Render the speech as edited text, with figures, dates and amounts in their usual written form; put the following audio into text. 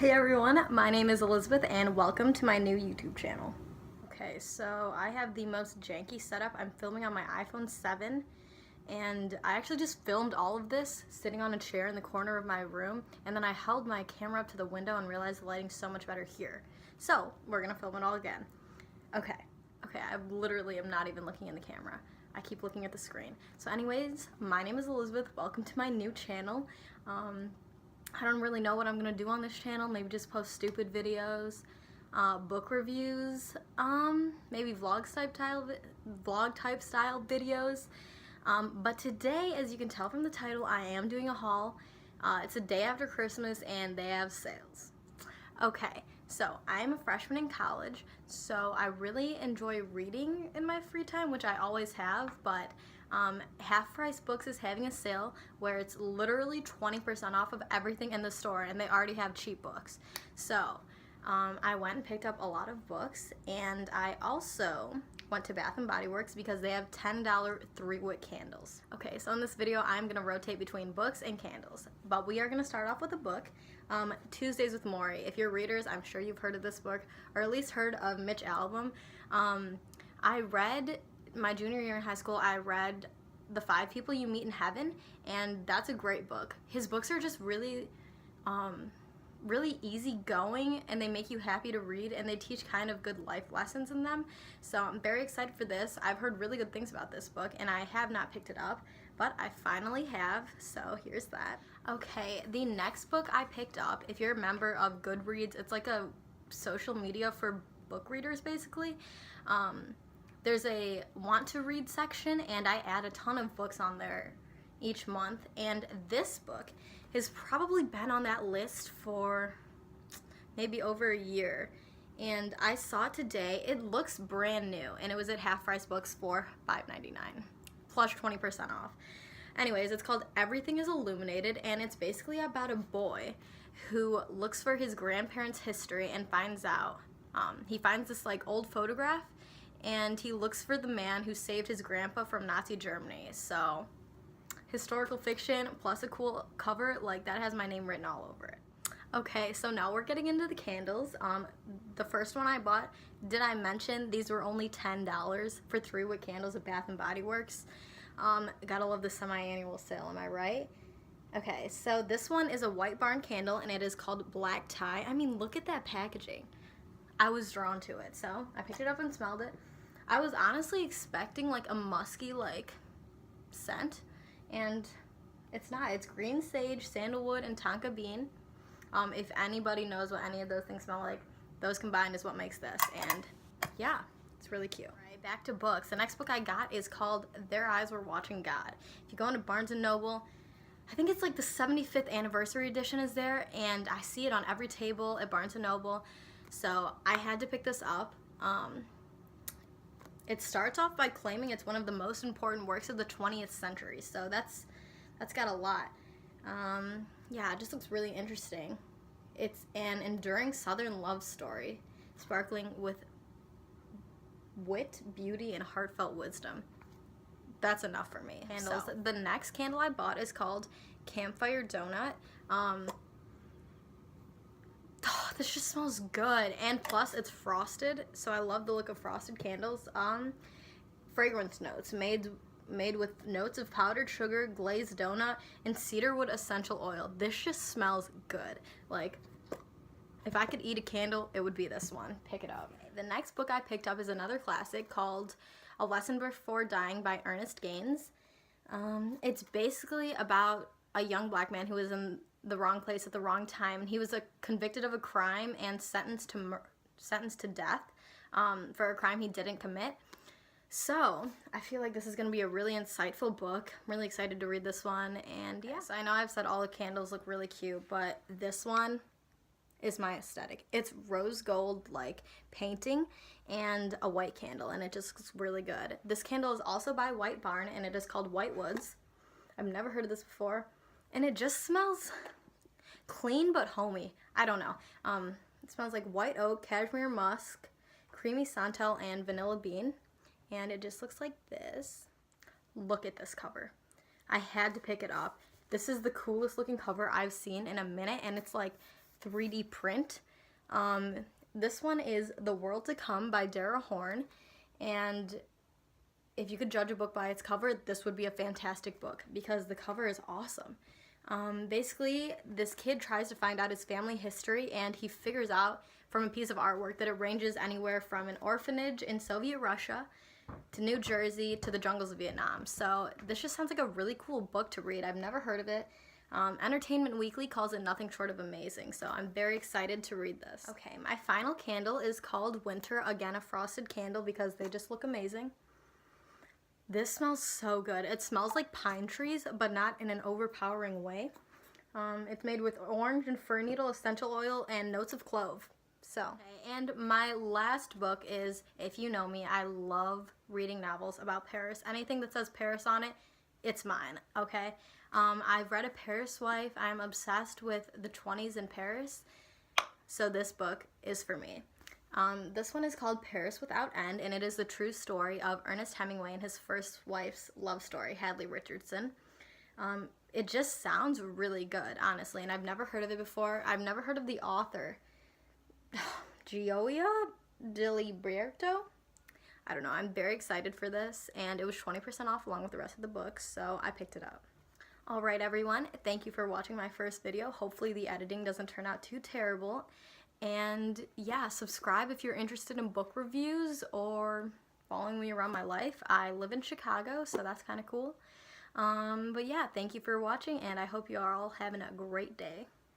Hey everyone, my name is Elizabeth and welcome to my new YouTube channel. Okay, so I have the most janky setup. I'm filming on my iPhone 7 and I actually just filmed all of this sitting on a chair in the corner of my room, and then I held my camera up to the window and realized the lighting's so much better here. So we're gonna film it all again. Okay, I literally am not even looking in the camera. I keep looking at the screen. So anyways, my name is Elizabeth. Welcome to my new channel. I don't really know what I'm gonna do on this channel. Maybe just post stupid videos, book reviews, maybe vlog type style videos. But today, as you can tell from the title, I am doing a haul. It's a day after Christmas and they have sales. Okay, so I'm a freshman in college, so I really enjoy reading in my free time, which I always have, but Half Price Books is having a sale where it's literally 20% off of everything in the store, and they already have cheap books. So I went and picked up a lot of books, and I also went to Bath & Body Works because they have $10 3-wick candles. Okay, so in this video I'm going to rotate between books and candles, but we are going to start off with a book, Tuesdays with Morrie. If you're readers, I'm sure you've heard of this book, or at least heard of Mitch Albom. I read, my junior year in high school, I read The 5 People You Meet in Heaven, and that's a great book. His books are just really easygoing, and they make you happy to read, and they teach kind of good life lessons in them. So I'm very excited for this. I've heard really good things about this book, and I have not picked it up, but I finally have, so here's that. Okay, the next book I picked up, if you're a member of Goodreads, it's like a social media for book readers basically. There's a want to read section, and I add a ton of books on there each month, and this book has probably been on that list for maybe over a year, and I saw it today. It looks brand new, and it was at Half Price Books for $5.99 plus 20% off. Anyways, it's called Everything is Illuminated, and it's basically about a boy who looks for his grandparents' history and finds out, he finds this like old photograph, and he looks for the man who saved his grandpa from Nazi Germany. So historical fiction plus a cool cover, like that has my name written all over it. Okay, so now we're getting into the candles. The first one I bought, did I mention these were only $10 for 3-wick candles at Bath & Body Works? Gotta love the semi-annual sale, am I right? Okay, so this one is a White Barn candle, and it is called Black Tie. I mean, look at that packaging. I was drawn to it, so I picked it up and smelled it. I was honestly expecting like a musky like scent, and it's not. It's green sage, sandalwood, and tonka bean. If anybody knows what any of those things smell like, those combined is what makes this, and yeah, it's really cute. All right, back to books. The next book I got is called Their Eyes Were Watching God. If you go into Barnes & Noble, I think it's like the 75th anniversary edition is there, and I see it on every table at Barnes & Noble, so I had to pick this up. It starts off by claiming it's one of the most important works of the 20th century, so that's got a lot. Yeah, it just looks really interesting. It's an enduring Southern love story, sparkling with wit, beauty, and heartfelt wisdom. That's enough for me. Candles. So, the next candle I bought is called Campfire Donut. This just smells good, and plus it's frosted, so I love the look of frosted candles. Fragrance notes made with notes of powdered sugar, glazed donut, and cedarwood essential oil. This just smells good. Like, if I could eat a candle, it would be this one. Pick it up. The next book I picked up is another classic called A Lesson Before Dying by Ernest Gaines. It's basically about a young black man who was in the wrong place at the wrong time, and he was convicted of a crime and sentenced to death for a crime he didn't commit. So I feel like this is going to be a really insightful book. I'm really excited to read this one, and yes, I know I've said all the candles look really cute, but this one is my aesthetic. It's rose gold like painting and a white candle, and it just looks really good. This candle is also by White Barn, and it is called White Woods. I've never heard of this before, and it just smells clean but homey. I don't know. It smells like white oak, cashmere musk, creamy santal, and vanilla bean, and it just looks like this. Look at this cover. I had to pick it up. This is the coolest looking cover I've seen in a minute, and it's like 3D print. This one is The World to Come by Dara Horn, and if you could judge a book by its cover, this would be a fantastic book because the cover is awesome. Basically, this kid tries to find out his family history, and he figures out from a piece of artwork that it ranges anywhere from an orphanage in Soviet Russia to New Jersey to the jungles of Vietnam. So this just sounds like a really cool book to read. I've never heard of it. Entertainment Weekly calls it nothing short of amazing, so I'm very excited to read this. Okay, my final candle is called Winter, again a frosted candle because they just look amazing. This smells so good. It smells like pine trees, but not in an overpowering way. It's made with orange and fir needle essential oil and notes of clove. So, okay, and my last book is, if you know me, I love reading novels about Paris. Anything that says Paris on it, it's mine, okay? I've read A Paris Wife. I'm obsessed with the 20s in Paris, so this book is for me. This one is called Paris Without End, and it is the true story of Ernest Hemingway and his first wife's love story, Hadley Richardson. It just sounds really good, honestly, and I've never heard of it before. I've never heard of the author, Gioia Diliberto. I don't know. I'm very excited for this, and it was 20% off along with the rest of the books, so I picked it up. Alright everyone, thank you for watching my first video. Hopefully the editing doesn't turn out too terrible. And yeah, subscribe if you're interested in book reviews or following me around my life. I live in Chicago, so that's kind of cool. But yeah, thank you for watching, and I hope you are all having a great day.